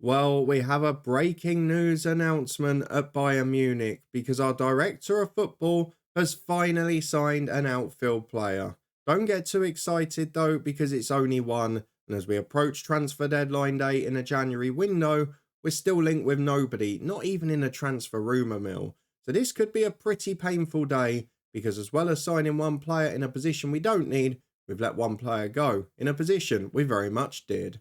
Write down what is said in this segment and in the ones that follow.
Well, we have a breaking news announcement at Bayern Munich because our director of football has finally signed an outfield player. Don't get too excited though, because it's only one, and as we approach transfer deadline day in a January window, we're still linked with nobody, not even in a transfer rumour mill. So this could be a pretty painful day because, as well as signing one player in a position we don't need, we've let one player go in a position we very much did.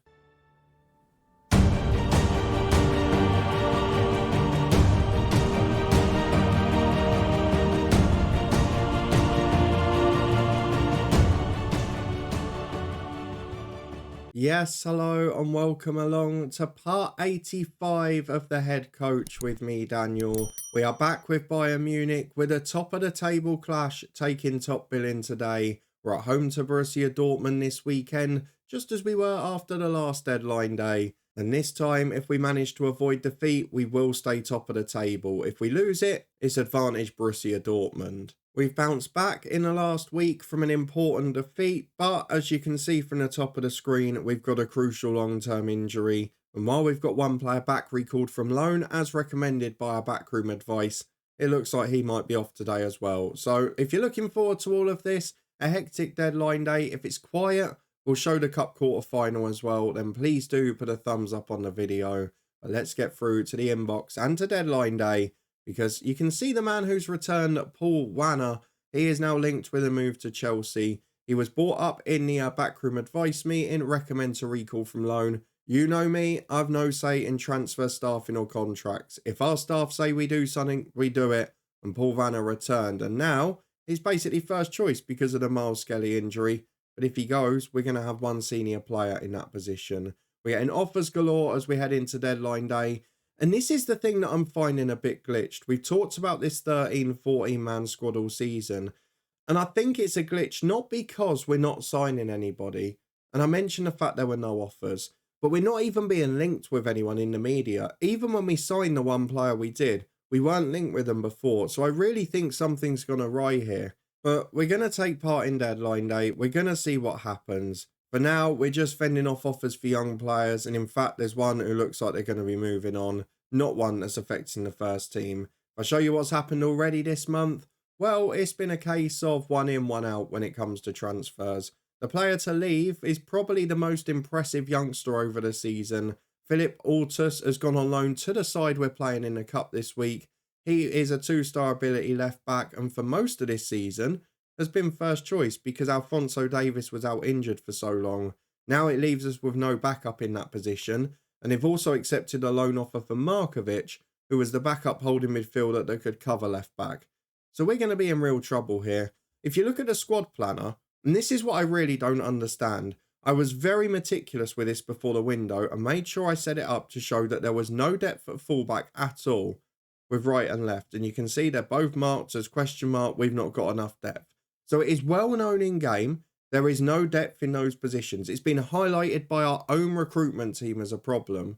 Yes, hello and welcome along to part 85 of the head coach with me, Daniel. We are back with Bayern Munich with a top of the table clash taking top billing today. We're at home to Borussia Dortmund this weekend, just as we were after the last deadline day. And this time, if we manage to avoid defeat, we will stay top of the table. If we lose it, it's advantage Borussia Dortmund. We've bounced back in the last week from an important defeat, but as you can see from the top of the screen, we've got a crucial long-term injury. And while we've got one player back recalled from loan, as recommended by our backroom advice, it looks like he might be off today as well. So if you're looking forward to all of this, a hectic deadline day, if it's quiet, we'll show the cup quarter final as well, then please do put a thumbs up on the video. But let's get through to the inbox and to deadline day, because you can see the man who's returned, Paul Wanner. He is now linked with a move to Chelsea. He was brought up in the backroom advice meeting, recommend to recall from loan. You know me, I've no say in transfer staffing or contracts. If our staff say we do something, we do it. And Paul Wanner returned, and now he's basically first choice because of the Miles Skelly injury. But if he goes, we're going to have one senior player in that position. We're getting offers galore as we head into deadline day. And this is the thing that I'm finding a bit glitched. We've talked about this 13, 14 man squad all season. And I think it's a glitch, not because we're not signing anybody. And I mentioned the fact there were no offers. But we're not even being linked with anyone in the media. Even when we signed the one player we did, we weren't linked with them before. So I really think something's gone awry here. But we're going to take part in deadline day. We're going to see what happens. For now, we're just fending off offers for young players. And in fact, there's one who looks like they're going to be moving on. Not one that's affecting the first team. I'll show you what's happened already this month. Well, it's been a case of one in, one out when it comes to transfers. The player to leave is probably the most impressive youngster over the season. Philip Altus has gone on loan to the side we're playing in the cup this week. He is a two-star ability left back, and for most of this season has been first choice because Alphonso Davies was out injured for so long. Now it leaves us with no backup in that position, and they've also accepted a loan offer for Markovic, who was the backup holding midfielder that could cover left back. So we're going to be in real trouble here. If you look at the squad planner, and this is what I really don't understand, I was very meticulous with this before the window and made sure I set it up to show that there was no depth at fullback at all with right and left. And you can see they're both marked as question mark, we've not got enough depth. So it is well known in game, there is no depth in those positions. It's been highlighted by our own recruitment team as a problem.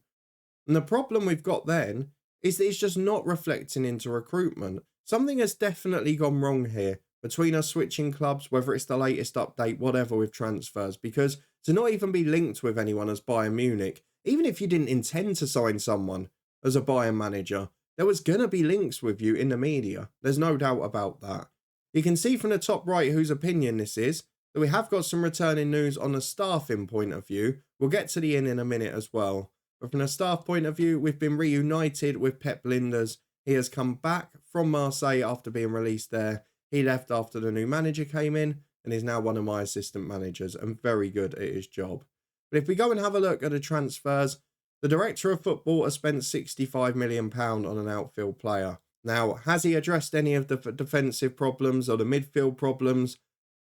And the problem we've got then is that it's just not reflecting into recruitment. Something has definitely gone wrong here between us switching clubs, whether it's the latest update, whatever with transfers, because to not even be linked with anyone as Bayern Munich, even if you didn't intend to sign someone as a Bayern manager, there was going to be links with you in the media. There's no doubt about that. You can see from the top right whose opinion this is, that we have got some returning news on the staffing point of view. We'll get to the in a minute as well. But from a staff point of view, we've been reunited with Pep Linders. He has come back from Marseille after being released there. He left after the new manager came in and is now one of my assistant managers and very good at his job. But if we go and have a look at the transfers, the director of football has spent £65 million on an outfield player. Now, has he addressed any of the defensive problems or the midfield problems?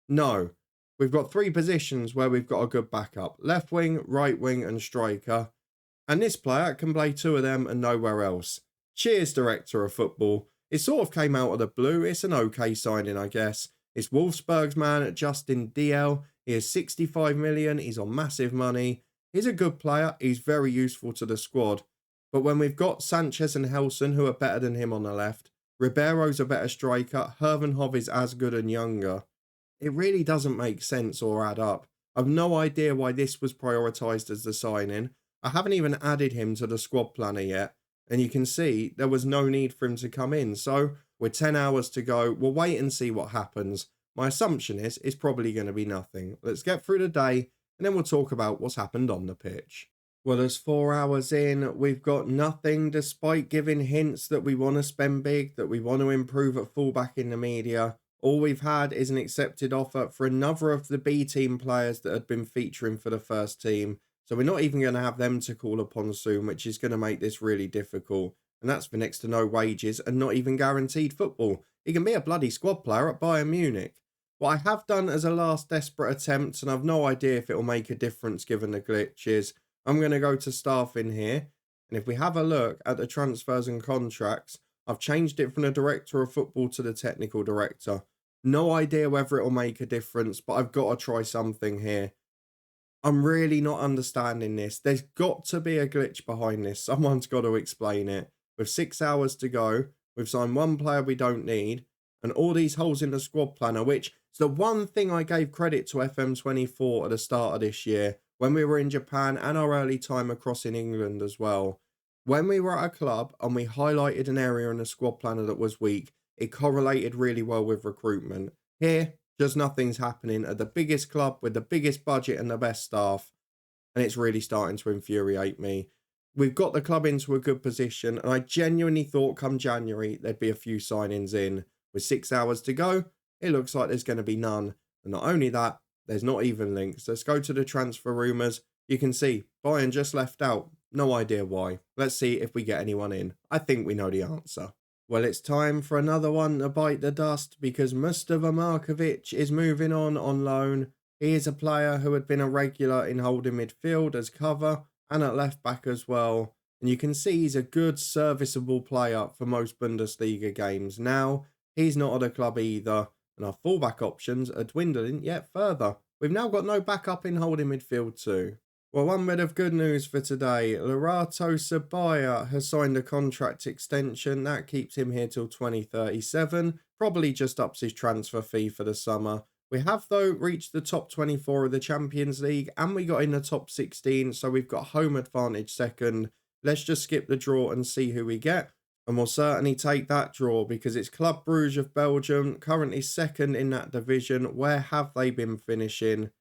No. We've got three positions where we've got a good backup. Left wing, right wing and striker. And this player can play two of them and nowhere else. Cheers, director of football. It sort of came out of the blue. It's an okay signing, I guess. It's Wolfsburg's man, Justin DL. He is 65 million. He's on massive money. He's a good player. He's very useful to the squad. But when we've got Sanchez and Helson, who are better than him on the left, Ribeiro's a better striker, Hervenhov is as good and younger, it really doesn't make sense or add up. I've no idea why this was prioritised as the signing. I haven't even added him to the squad planner yet. And you can see there was no need for him to come in. So with 10 hours to go, we'll wait and see what happens. My assumption is it's probably going to be nothing. Let's get through the day and then we'll talk about what's happened on the pitch. Well, as 4 hours in, we've got nothing despite giving hints that we want to spend big, that we want to improve at fullback in the media. All we've had is an accepted offer for another of the B team players that had been featuring for the first team. So we're not even going to have them to call upon soon, which is going to make this really difficult. And that's for next to no wages and not even guaranteed football. He can be a bloody squad player at Bayern Munich. What I have done as a last desperate attempt, and I've no idea if it will make a difference given the glitches, I'm going to go to staff in here. And if we have a look at the transfers and contracts, I've changed it from the director of football to the technical director. No idea whether it will make a difference, but I've got to try something here. I'm really not understanding this. There's got to be a glitch behind this. Someone's got to explain it. With 6 hours to go, we've signed one player we don't need, and all these holes in the squad planner, which is the one thing I gave credit to FM24 at the start of this year, when we were in Japan and our early time across in England as well. When we were at a club and we highlighted an area in the squad planner that was weak, it correlated really well with recruitment. Here, just nothing's happening at the biggest club with the biggest budget and the best staff, and it's really starting to infuriate me. We've got the club into a good position, and I genuinely thought come January there'd be a few signings in. With 6 hours to go, it looks like there's going to be none. And not only that, there's not even links. Let's go to the transfer rumours. You can see Bayern just left out. No idea why. Let's see if we get anyone in. I think we know the answer. Well, it's time for another one to bite the dust because Mustafa Markovic is moving on loan. He is a player who had been a regular in holding midfield as cover and at left back as well. And you can see he's a good serviceable player for most Bundesliga games. Now, he's not at a club either, and our fullback options are dwindling yet further. We've now got no backup in holding midfield too. Well, one bit of good news for today. Lerato Sabaya has signed a contract extension. That keeps him here till 2037. Probably just ups his transfer fee for the summer. We have, though, reached the top 24 of the Champions League, and we got in the top 16, so we've got home advantage second. Let's just skip the draw and see who we get. And we'll certainly take that draw because it's Club Brugge of Belgium, currently second in that division. Where have they been finishing?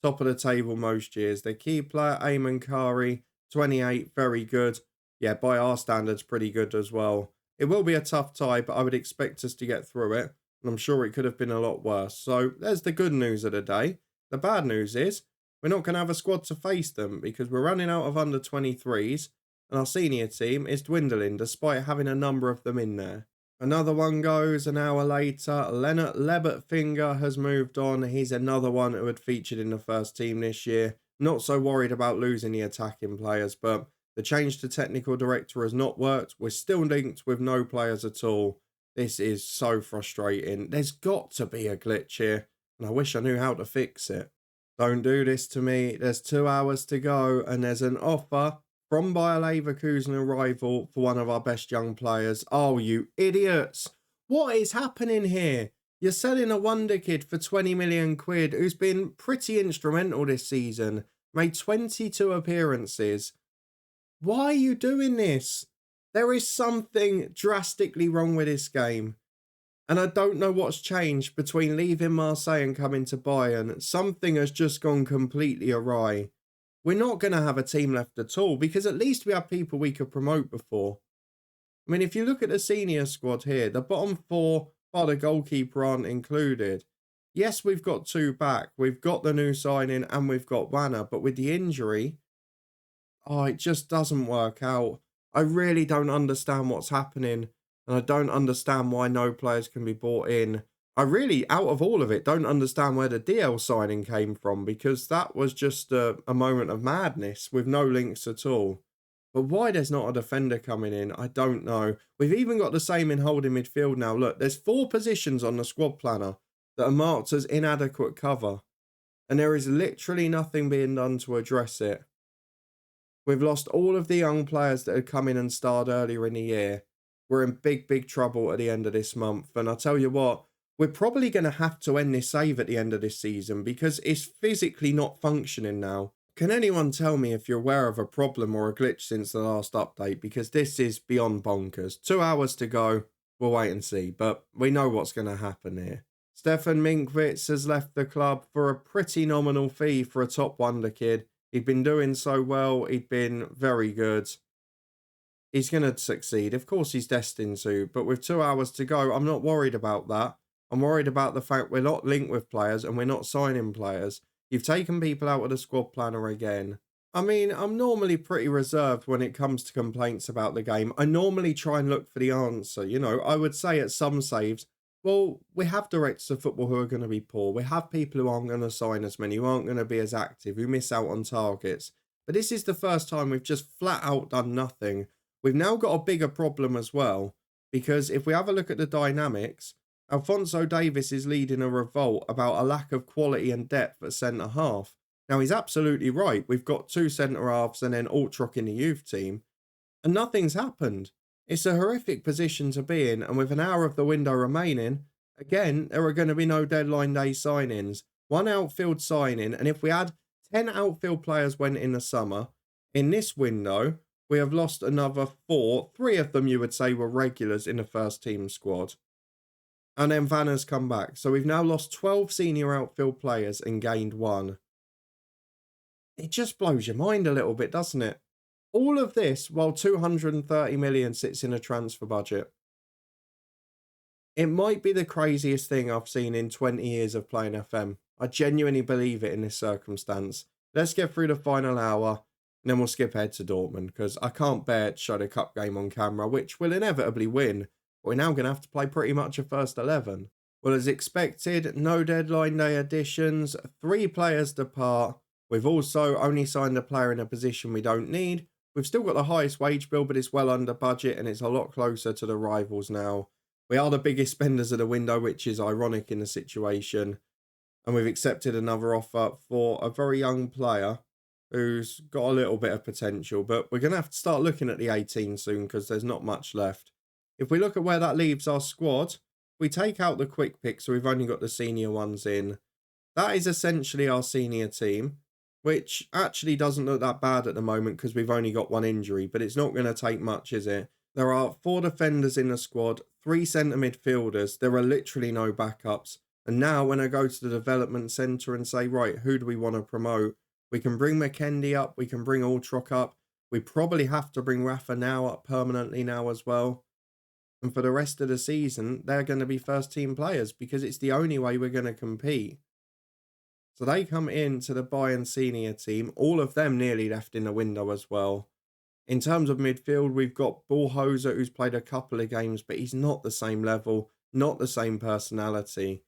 Top of the table most years. Their key player, Ayman Kari, 28, very good. Yeah, by our standards, pretty good as well. It will be a tough tie, but I would expect us to get through it. And I'm sure it could have been a lot worse. So there's the good news of the day. The bad news is we're not going to have a squad to face them because we're running out of under 23s. And our senior team is dwindling despite having a number of them in there. Another one goes an hour later. Lennart Lebertfinger has moved on. He's another one who had featured in the first team this year. Not so worried about losing the attacking players, but the change to technical director has not worked. We're still linked with no players at all. This is so frustrating. There's got to be a glitch here, and I wish I knew how to fix it. Don't do this to me. There's 2 hours to go, and there's an offer from Bayer Leverkusen arrival for one of our best young players. Oh, you idiots. What is happening here? You're selling a wonder kid for 20 million quid who's been pretty instrumental this season. Made 22 appearances. Why are you doing this? There is something drastically wrong with this game. And I don't know what's changed between leaving Marseille and coming to Bayern. Something has just gone completely awry. We're not going to have a team left at all because at least we have people we could promote before. I mean, if you look at the senior squad here, the bottom four, bar the goalkeeper, aren't included. Yes, we've got two back. We've got the new signing and we've got Wanner. But with the injury, it just doesn't work out. I really don't understand what's happening. And I don't understand why no players can be bought in. I really, out of all of it, don't understand where the DL signing came from because that was just a moment of madness with no links at all. But why there's not a defender coming in, I don't know. We've even got the same in holding midfield now. Look, there's 4 positions on the squad planner that are marked as inadequate cover. And there is literally nothing being done to address it. We've lost all of the young players that had come in and starred earlier in the year. We're in big, big trouble at the end of this month. And I'll tell you what, we're probably going to have to end this save at the end of this season because it's physically not functioning now. Can anyone tell me if you're aware of a problem or a glitch since the last update? Because this is beyond bonkers. 2 hours to go. We'll wait and see, but we know what's going to happen here. Stefan Minkwitz has left the club for a pretty nominal fee for a top wonder kid. He'd been doing so well. He'd been very good. He's going to succeed. Of course he's destined to, but with 2 hours to go, I'm not worried about that. I'm worried about the fact we're not linked with players and we're not signing players. You've taken people out of the squad planner again. I mean, I'm normally pretty reserved when it comes to complaints about the game. I normally try and look for the answer. You know, I would say at some saves, well, we have directors of football who are going to be poor. We have people who aren't going to sign as many, who aren't going to be as active, who miss out on targets. But this is the first time we've just flat out done nothing. We've now got a bigger problem as well, because if we have a look at the dynamics, Alphonso Davies is leading a revolt about a lack of quality and depth at centre-half. Now, he's absolutely right. We've got two centre-halves and then Altrock in the youth team, and nothing's happened. It's a horrific position to be in, and with an hour of the window remaining, again, there are going to be no deadline day signings. One outfield signing, and if we had 10 outfield players went in the summer, in this window, we have lost another 4. 3 of them, you would say, were regulars in the first team squad. And then Vanna's come back. So we've now lost 12 senior outfield players and gained 1. It just blows your mind a little bit, doesn't it? All of this while 230 million sits in a transfer budget. It might be the craziest thing I've seen in 20 years of playing FM. I genuinely believe it in this circumstance. Let's get through the final hour, and then we'll skip ahead to Dortmund, because I can't bear to show the cup game on camera, which will inevitably win. We're now going to have to play pretty much a first 11. Well, as expected, no deadline day additions, 3 players depart. We've also only signed a player in a position we don't need. We've still got the highest wage bill, but it's well under budget and it's a lot closer to the rivals now. We are the biggest spenders of the window, which is ironic in the situation. And we've accepted another offer for a very young player who's got a little bit of potential. But we're going to have to start looking at the 18 soon because there's not much left. If we look at where that leaves our squad, we take out the quick pick, so we've only got the senior ones in. That is essentially our senior team, which actually doesn't look that bad at the moment because we've only got 1 injury, but it's not going to take much, is it? There are 4 defenders in the squad, 3 centre midfielders. There are literally no backups. And now when I go to the development centre and say, right, who do we want to promote? We can bring McKendy up. We can bring Altrock up. We probably have to bring Rafa now up permanently now as well. And for the rest of the season, they're going to be first team players because it's the only way we're going to compete. So they come into the Bayern senior team. All of them nearly left in the window as well. In terms of midfield, we've got Bullhoser, who's played a couple of games, but he's not the same level, not the same personality.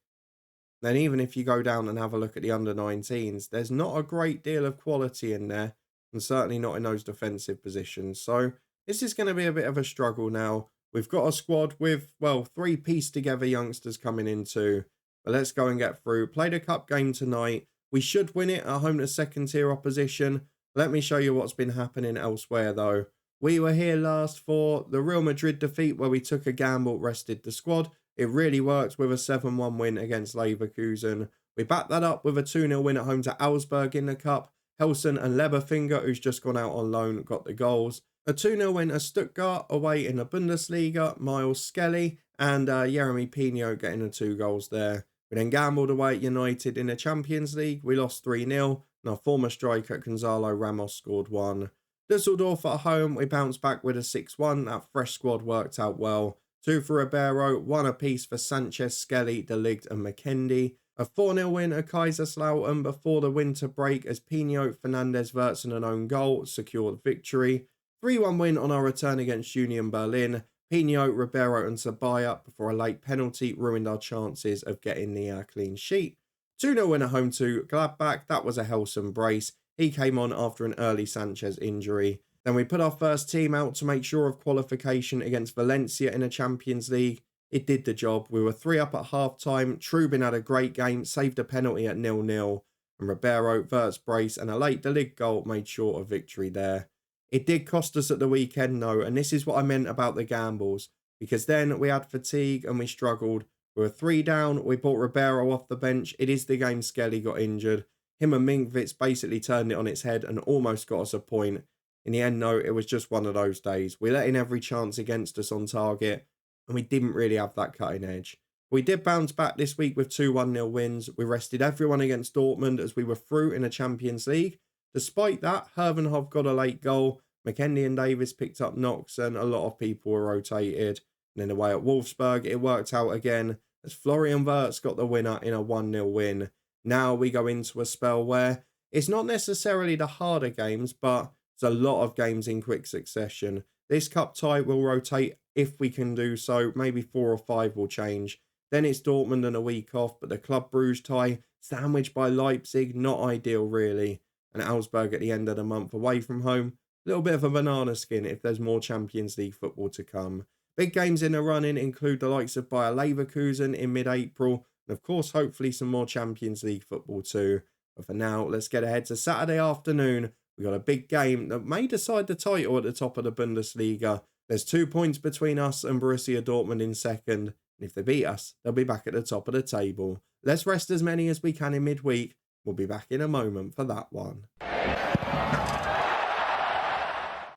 Then even if you go down and have a look at the under-19s, there's not a great deal of quality in there, and certainly not in those defensive positions. So this is going to be a bit of a struggle now. We've got a squad with, well, 3 pieced together youngsters coming into. But let's go and get through. Played a cup game tonight. We should win it at home to second tier opposition. Let me show you what's been happening elsewhere though. We were here last for the Real Madrid defeat where we took a gamble, rested the squad. It really worked with a 7-1 win against Leverkusen. We backed that up with a 2-0 win at home to Augsburg in the cup. Helson and Leberfinger, who's just gone out on loan, got the goals. A 2-0 win at Stuttgart away in the Bundesliga. Miles Skelly and Jeremy Pino getting the 2 goals there. We then gambled away at United in the Champions League. We lost 3-0 and our former striker Gonzalo Ramos scored 1. Dusseldorf at home, we bounced back with a 6-1. That fresh squad worked out well. 2 for Ribeiro, 1 apiece for Sanchez, Skelly, De Ligt and McKendy. A 4-0 win at Kaiserslautern before the winter break as Pino, Fernandez, Wirtz and an own goal secured victory. 3-1 win on our return against Union Berlin. Pino, Ribeiro and Sabaya before a late penalty ruined our chances of getting the clean sheet. 2-0 win at home to Gladbach. That was a Helson brace. He came on after an early Sanchez injury. Then we put our first team out to make sure of qualification against Valencia in the Champions League. It did the job. We were 3 up at half-time. Trubin had a great game, saved a penalty at 0-0. And Ribeiro, Wirtz brace and a late De Ligt goal made sure of victory there. It did cost us at the weekend though, and this is what I meant about the gambles. Because then we had fatigue and we struggled. We were 3 down, we brought Ribeiro off the bench. It is the game Skelly got injured. Him and Minkvitz basically turned it on its head and almost got us a point. In the end, though, it was just one of those days. We let in every chance against us on target, and we didn't really have that cutting edge. We did bounce back this week with 2 1-0 wins. We rested everyone against Dortmund as we were through in the Champions League. Despite that, Hervenhoff got a late goal. McKendy and Davis picked up knocks, and a lot of people were rotated. And then away at Wolfsburg, it worked out again as Florian Wirtz got the winner in a 1-0 win. Now we go into a spell where it's not necessarily the harder games, but it's a lot of games in quick succession. This cup tie will rotate if we can do so. Maybe 4 or 5 will change. Then it's Dortmund and a week off, but the Club Brugge tie, sandwiched by Leipzig, not ideal really. And Augsburg at the end of the month away from home, a little bit of a banana skin if there's more Champions League football to come. Big games in the running include the likes of Bayer Leverkusen in mid-April, and of course hopefully some more Champions League football too. But for now, let's get ahead to Saturday afternoon. We got a big game that may decide the title at the top of the Bundesliga. There's 2 points between us and Borussia Dortmund in second. And if they beat us, they'll be back at the top of the table. Let's rest as many as we can in midweek. We'll be back in a moment for that one.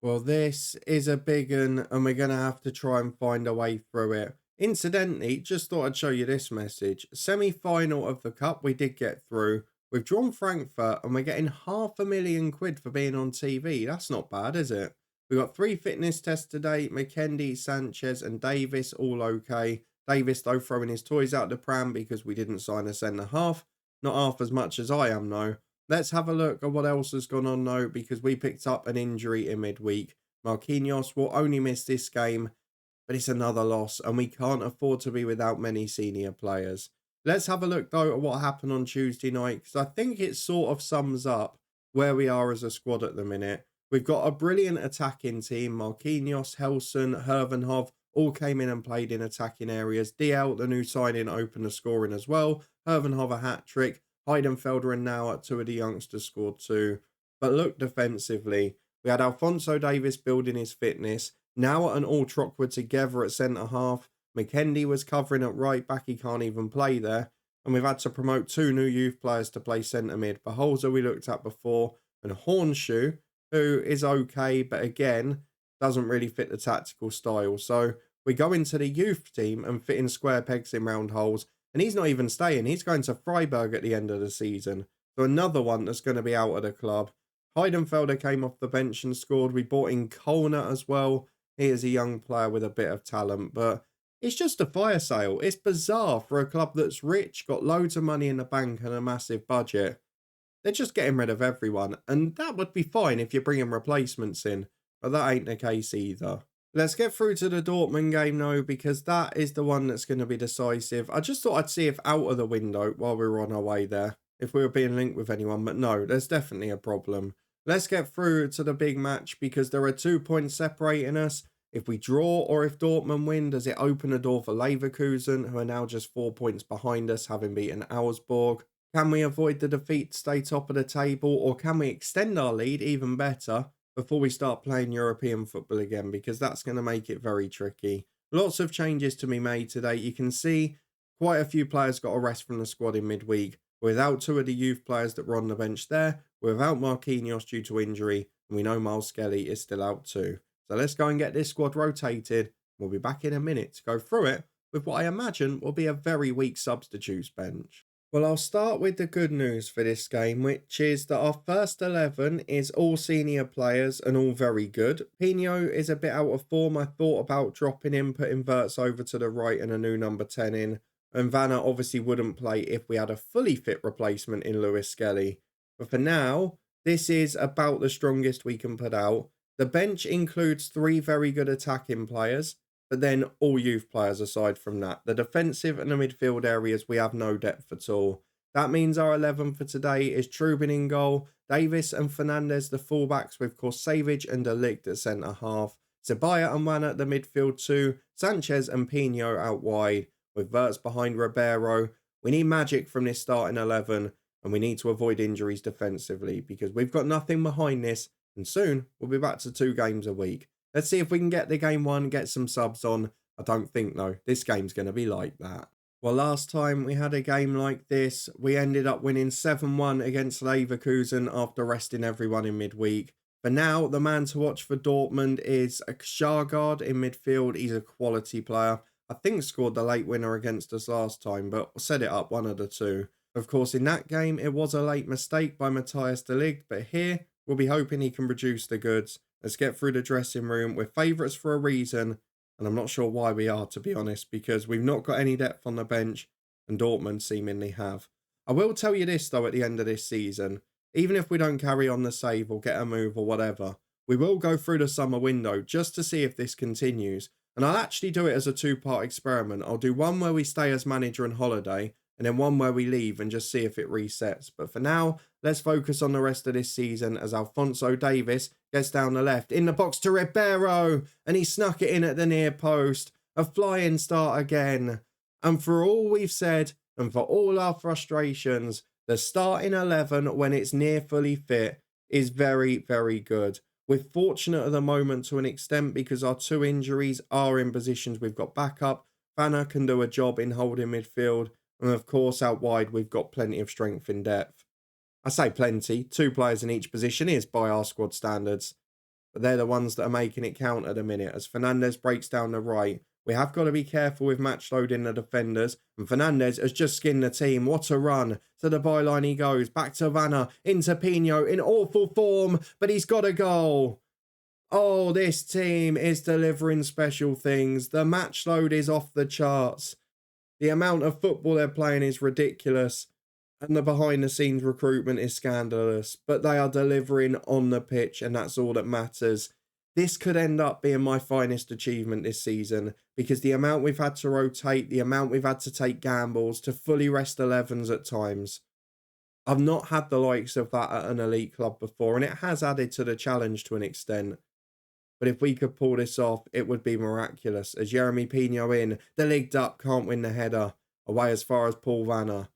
Well, this is a big one, and we're going to have to try and find a way through it. Incidentally, just thought I'd show you this message. Semi-final of the Cup, we did get through. We've drawn Frankfurt, and we're getting £500,000 for being on TV. That's not bad, is it? We've got 3 fitness tests today. McKendy, Sanchez, and Davis, all okay. Davis, though, throwing his toys out the pram because we didn't sign a centre-half. Not half as much as I am, though. Let's have a look at what else has gone on, though, because we picked up an injury in midweek. Marquinhos will only miss this game, but it's another loss, and we can't afford to be without many senior players. Let's have a look, though, at what happened on Tuesday night, because I think it sort of sums up where we are as a squad at the minute. We've got a brilliant attacking team. Marquinhos, Helson, Hervenhoff all came in and played in attacking areas. DL, the new signing, opened the scoring as well. Hervenhoff a hat-trick. Heidenfelder and now 2 of the youngsters scored 2. But look defensively. We had Alphonso Davis building his fitness. Now and Altrock were together at centre-half. McKendy was covering at right back. He can't even play there. And we've had to promote 2 new youth players to play centre-mid. Beholzer we looked at before. And Hornshoe, who is okay, but again, doesn't really fit the tactical style. So we go into the youth team and fit in square pegs in round holes. And he's not even staying. He's going to Freiburg at the end of the season. So another one that's going to be out of the club. Heidenfelder came off the bench and scored. We bought in Kolner as well. He is a young player with a bit of talent. But it's just a fire sale. It's bizarre for a club that's rich, got loads of money in the bank and a massive budget. They're just getting rid of everyone. And that would be fine if you're bringing replacements in. But that ain't the case either. Let's get through to the Dortmund game though, because that is the one that's going to be decisive. I just thought I'd see if out of the window while we were on our way there, if we were being linked with anyone, but no, there's definitely a problem. Let's get through to the big match because there are 2 points separating us. If we draw or if Dortmund win, does it open a door for Leverkusen, who are now just 4 points behind us, having beaten Augsburg? Can we avoid the defeat to stay top of the table, or can we extend our lead even better before we start playing European football again, because that's going to make it very tricky. Lots of changes to be made today. You can see quite a few players got a rest from the squad in midweek. Without 2 of the youth players that were on the bench there, without Marquinhos due to injury, and we know Miles Skelly is still out too. So let's go and get this squad rotated. We'll be back in a minute to go through it with what I imagine will be a very weak substitutes bench. Well, I'll start with the good news for this game, which is that our first 11 is all senior players and all very good. Pino is a bit out of form. I thought about dropping him, putting Wirtz over to the right and a new number 10 in. And Vanna obviously wouldn't play if we had a fully fit replacement in Lewis Skelly. But for now, this is about the strongest we can put out. The bench includes 3 very good attacking players, but then all youth players aside from that. The defensive and the midfield areas, we have no depth at all. That means our 11 for today is Trubin in goal, Davis and Fernandez the fullbacks with Korsavage and De Ligt at centre-half, Ceballos and Wan at the midfield too, Sanchez and Pino out wide, with Wirtz behind Ribeiro. We need magic from this starting 11, and we need to avoid injuries defensively, because we've got nothing behind this, and soon we'll be back to 2 games a week. Let's see if we can get the game 1, get some subs on. I don't think, though, this game's going to be like that. Well, last time we had a game like this, we ended up winning 7-1 against Leverkusen after resting everyone in midweek. For now, the man to watch for Dortmund is a Shargard in midfield. He's a quality player. I think scored the late winner against us last time, but set it up one of the two. Of course, in that game, it was a late mistake by Matthias de Ligt, but here, we'll be hoping he can produce the goods. Let's get through the dressing room. We're favourites for a reason. And I'm not sure why we are, to be honest, because we've not got any depth on the bench, and Dortmund seemingly have. I will tell you this, though, at the end of this season. Even if we don't carry on the save or get a move or whatever, we will go through the summer window just to see if this continues. And I'll actually do it as a two-part experiment. I'll do one where we stay as manager and holiday, and then one where we leave and just see if it resets. But for now, let's focus on the rest of this season as Alphonso Davies gets down the left. In the box to Ribeiro, and he snuck it in at the near post. A flying start again. And for all we've said, and for all our frustrations, the starting 11 when it's near fully fit is very, very good. We're fortunate at the moment to an extent because our two injuries are in positions we've got backup. Vanna can do a job in holding midfield. And of course, out wide, we've got plenty of strength in depth. I say plenty, 2 players in each position is by our squad standards. But they're the ones that are making it count at the minute. As Fernandez breaks down the right, we have got to be careful with match loading the defenders. And Fernandez has just skinned the team. What a run. To the byline he goes. Back to Vanna. Into Pino in awful form. But he's got a goal. Oh, this team is delivering special things. The match load is off the charts. The amount of football they're playing is ridiculous. And the behind-the-scenes recruitment is scandalous. But they are delivering on the pitch, and that's all that matters. This could end up being my finest achievement this season, because the amount we've had to rotate, the amount we've had to take gambles, to fully rest 11s at times. I've not had the likes of that at an elite club before, and it has added to the challenge to an extent. But if we could pull this off, it would be miraculous. As Jeremy Pino in, the legged up, can't win the header. Away as far as Paul Vanna.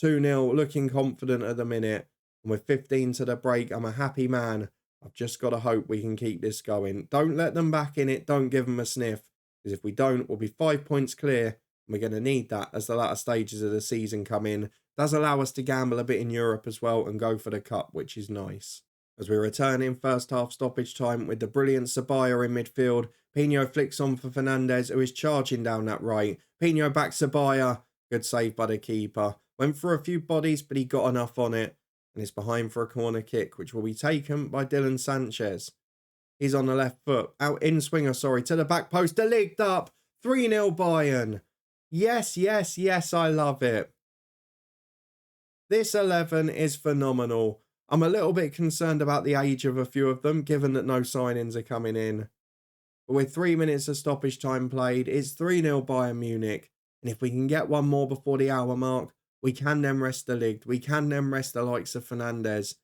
2-0, looking confident at the minute. And with 15 to the break, I'm a happy man. I've just got to hope we can keep this going. Don't let them back in it. Don't give them a sniff. Because if we don't, we'll be 5 points clear. And we're going to need that as the latter stages of the season come in. It does allow us to gamble a bit in Europe as well and go for the cup, which is nice. As we return in first half stoppage time with the brilliant Sabaya in midfield, Pino flicks on for Fernandez, who is charging down that right. Pino back Sabaya. Good save by the keeper. Went for a few bodies, but he got enough on it. And is behind for a corner kick, which will be taken by Dylan Sanchez. He's on the left foot. Out in swinger, to the back post. De Ligt up. 3-0 Bayern. Yes, yes, yes, I love it. This 11 is phenomenal. I'm a little bit concerned about the age of a few of them, given that no signings are coming in. But with 3 minutes of stoppage time played, it's 3-0 Bayern Munich. And if we can get one more before the hour mark, we can then rest the Ligt. We can then rest the likes of Fernandez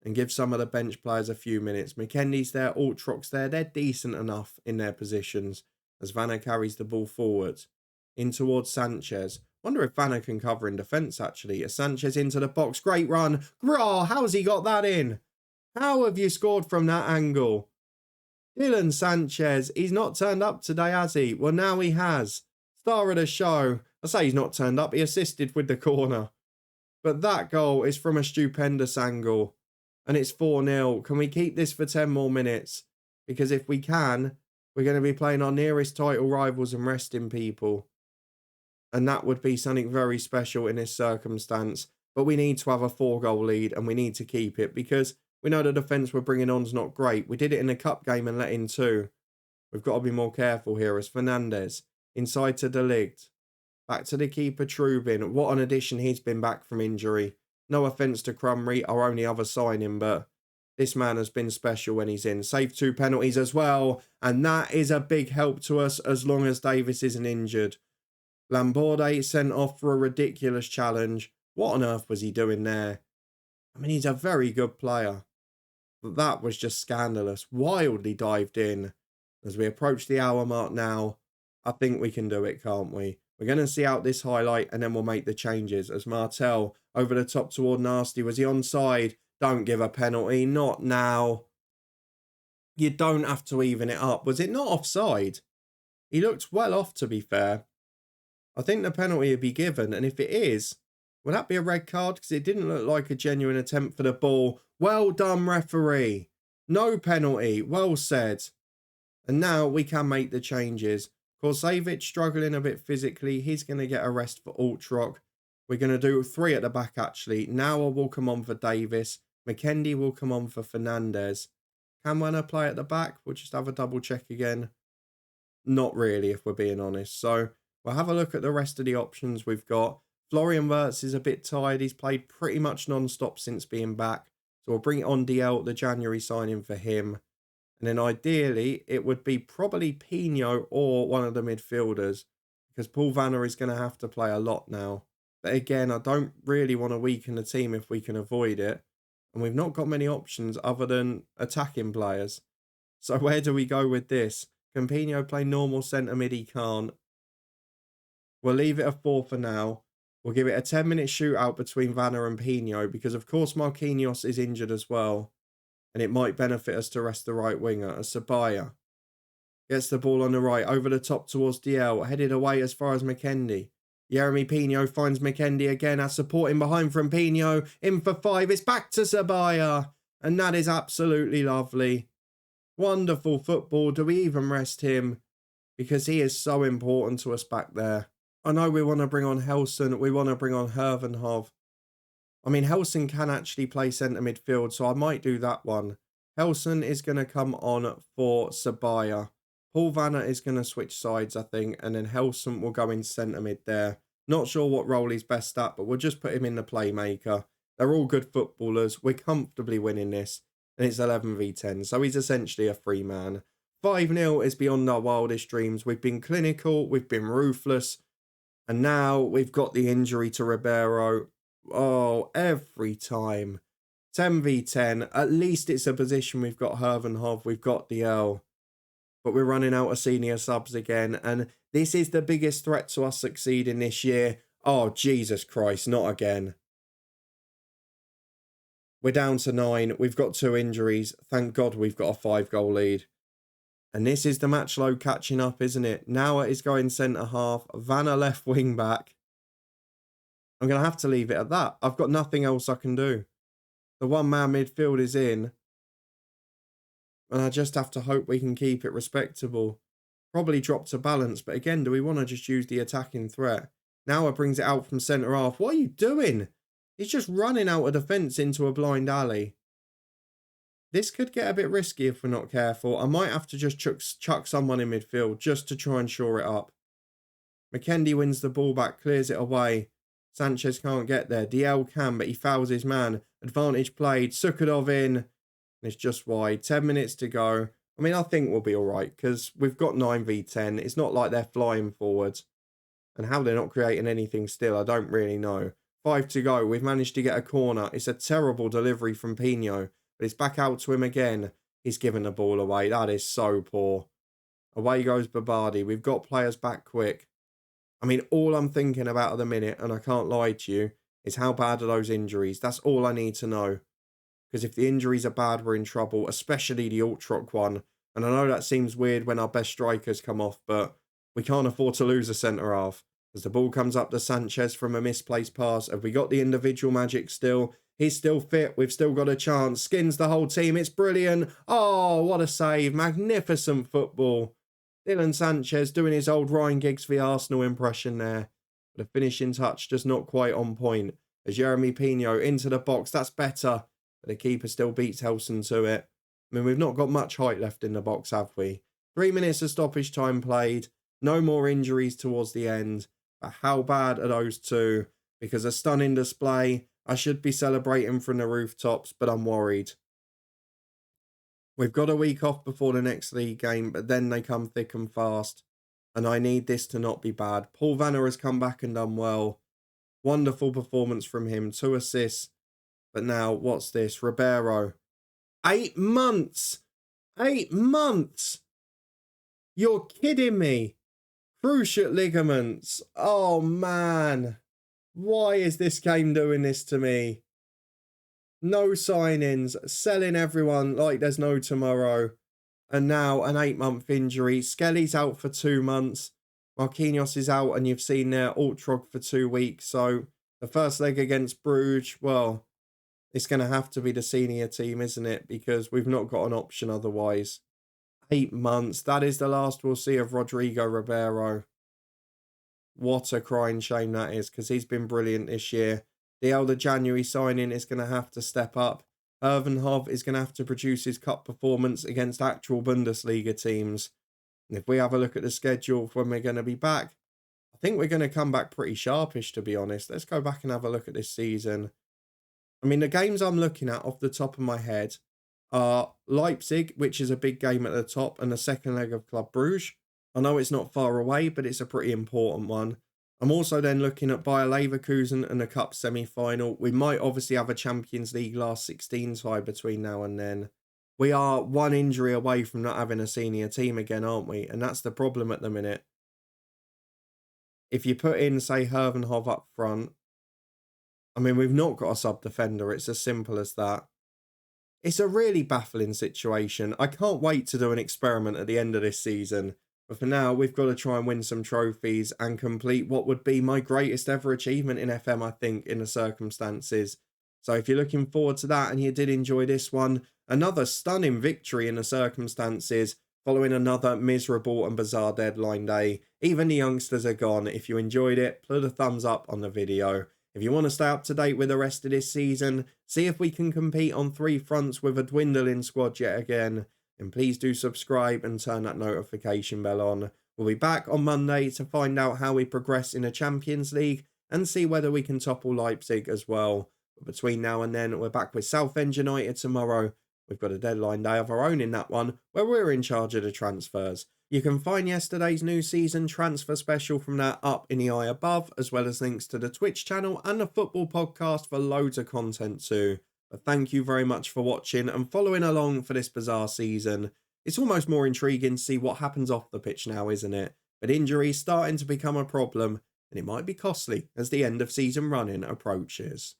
and give some of the bench players a few minutes. McKennie's there, Altrock's there. They're decent enough in their positions as Vanna carries the ball forward. In towards Sanchez. Wonder if Vanna can cover in defence, actually. As Sanchez into the box. Great run. Grah, how's he got that in? How have you scored from that angle? Dylan Sanchez. He's not turned up today, has he? Well, now he has. Star of the show. I say he's not turned up. He assisted with the corner. But that goal is from a stupendous angle. And it's 4-0. Can we keep this for 10 more minutes? Because if we can, we're going to be playing our nearest title rivals and resting people. And that would be something very special in this circumstance. But we need to have a 4-goal lead and we need to keep it because we know the defence we're bringing on is not great. We did it in the cup game and let in 2. We've got to be more careful here as Fernandez. Inside to De Ligt. Back to the keeper Trubin. What an addition he's been back from injury. No offence to Crumry, our only other signing, but this man has been special when he's in. Saved 2 penalties as well. And that is a big help to us as long as Davis isn't injured. Lamborde sent off for a ridiculous challenge. What on earth was he doing there? I mean, he's a very good player. But that was just scandalous. Wildly dived in. As we approach the hour mark now, I think we can do it, can't we? We're going to see out this highlight and then we'll make the changes. As Martel over the top toward Nasty. Was he onside? Don't give a penalty. Not now. You don't have to even it up. Was it not offside? He looked well off, to be fair. I think the penalty would be given, and if it is, will that be a red card? Because it didn't look like a genuine attempt for the ball. Well done, referee. No penalty. Well said. And now we can make the changes. Korsavic struggling a bit physically. He's going to get a rest for Ultrock. We're going to do 3 at the back, actually. Now I will come on for Davis. McKendy will come on for Fernandez. Can Werner play at the back? We'll just have a double check again. Not really, if we're being honest. So we'll have a look at the rest of the options we've got. Florian Wirtz is a bit tired. He's played pretty much non-stop since being back. So we'll bring it on DL, the January signing for him. And then ideally, it would be probably Pino or one of the midfielders. Because Paul Vanner is going to have to play a lot now. But again, I don't really want to weaken the team if we can avoid it. And we've not got many options other than attacking players. So where do we go with this? Can Pino play normal centre mid? He can't. We'll leave it a 4 for now. We'll give it a 10-minute shootout between Vanner and Pino because, of course, Marquinhos is injured as well. And it might benefit us to rest the right winger. As Sabaya gets the ball on the right, over the top towards DL, headed away as far as McKendy. Yeremy Pino finds McKendy again, as supporting behind from Pino. In for 5, it's back to Sabaya. And that is absolutely lovely. Wonderful football. Do we even rest him? Because he is so important to us back there. I know we want to bring on Helson. We want to bring on Hervenhov. I mean, Helson can actually play centre midfield, so I might do that one. Helson is going to come on for Sabaya. Paul Vanner is going to switch sides, I think, and then Helson will go in centre mid there. Not sure what role he's best at, but we'll just put him in the playmaker. They're all good footballers. We're comfortably winning this, and it's 11v10, so he's essentially a free man. 5-0 is beyond our wildest dreams. We've been clinical, we've been ruthless, and now we've got the injury to Ribeiro. Oh, every time. 10v10. At least it's a position we've got Hervenhov, we've got DL. But we're running out of senior subs again. And this is the biggest threat to us succeeding this year. Oh, Jesus Christ, not again. We're down to 9. We've got 2 injuries. Thank God we've got a 5-goal lead. And this is the match load catching up, isn't it? Nauer is going centre-half. Vanner left wing-back. I'm going to have to leave it at that. I've got nothing else I can do. The one-man midfield is in. And I just have to hope we can keep it respectable. Probably drop to balance. But again, do we want to just use the attacking threat? Nauer brings it out from centre-half. What are you doing? He's just running out of defence into a blind alley. This could get a bit risky if we're not careful. I might have to just chuck someone in midfield just to try and shore it up. McKendy wins the ball back, clears it away. Sanchez can't get there. DL can, but he fouls his man. Advantage played. Sukadov in. And it's just wide. 10 minutes to go. I mean, I think we'll be all right because we've got 9v10. It's not like they're flying forward. And how they're not creating anything still, I don't really know. 5 to go. We've managed to get a corner. It's a terrible delivery from Pino. But it's back out to him again. He's given the ball away. That is so poor. Away goes Babardi. We've got players back quick. I mean, all I'm thinking about at the minute, and I can't lie to you, is how bad are those injuries. That's all I need to know. Because if the injuries are bad, we're in trouble, especially the Ultrock one. And I know that seems weird when our best strikers come off, but we can't afford to lose a centre-half. As the ball comes up to Sanchez from a misplaced pass, have we got the individual magic still? He's still fit. We've still got a chance. Skins the whole team. It's brilliant. Oh, what a save. Magnificent football. Dylan Sanchez doing his old Ryan Giggs v Arsenal impression there. But the finishing touch just not quite on point. As Yeremy Pino into the box. That's better. But the keeper still beats Helson to it. I mean, we've not got much height left in the box, have we? 3 minutes of stoppage time played. No more injuries towards the end. But how bad are those two? Because a stunning display. I should be celebrating from the rooftops, but I'm worried. We've got a week off before the next league game, but then they come thick and fast. And I need this to not be bad. Paul Vanner has come back and done well. Wonderful performance from him. 2 assists. But now, what's this? Ribeiro. 8 months! 8 months! You're kidding me. Cruciate ligaments. Oh, man. Why is this game doing this to me? No signings, selling everyone like there's no tomorrow. And now an 8-month injury. Skelly's out for 2 months. Marquinhos is out, and you've seen their Ultrog for 2 weeks. So the first leg against Bruges, well, it's going to have to be the senior team, isn't it? Because we've not got an option otherwise. 8 months. That is the last we'll see of Rodrigo Ribeiro. What a crying shame that is, because he's been brilliant this year. The elder January signing is going to have to step up. Ervenhov is going to have to produce his cup performance against actual Bundesliga teams. And if we have a look at the schedule for when we're going to be back, I think we're going to come back pretty sharpish, to be honest. Let's go back and have a look at this season. I mean, the games I'm looking at off the top of my head are Leipzig, which is a big game at the top, and the second leg of Club Bruges. I know it's not far away, but it's a pretty important one. I'm also then looking at Bayer Leverkusen and the Cup semi-final. We might obviously have a Champions League last 16 tie between now and then. We are one injury away from not having a senior team again, aren't we? And that's the problem at the minute. If you put in, say, Hervenhov up front, I mean, we've not got a sub-defender. It's as simple as that. It's a really baffling situation. I can't wait to do an experiment at the end of this season. But for now, we've got to try and win some trophies and complete what would be my greatest ever achievement in FM, I think, in the circumstances. So if you're looking forward to that and you did enjoy this one, another stunning victory in the circumstances following another miserable and bizarre deadline day. Even the youngsters are gone. If you enjoyed it, put a thumbs up on the video. If you want to stay up to date with the rest of this season, see if we can compete on 3 fronts with a dwindling squad yet again, and please do subscribe and turn that notification bell on. We'll be back on Monday to find out how we progress in the Champions League and see whether we can topple Leipzig as well. But between now and then, we're back with Southend United tomorrow. We've got a deadline day of our own in that one, where we're in charge of the transfers. You can find yesterday's new season transfer special from that up in the eye above, as well as links to the Twitch channel and the football podcast for loads of content too. But thank you very much for watching and following along for this bizarre season. It's almost more intriguing to see what happens off the pitch now, isn't it? But injuries starting to become a problem, and it might be costly as the end of season running approaches.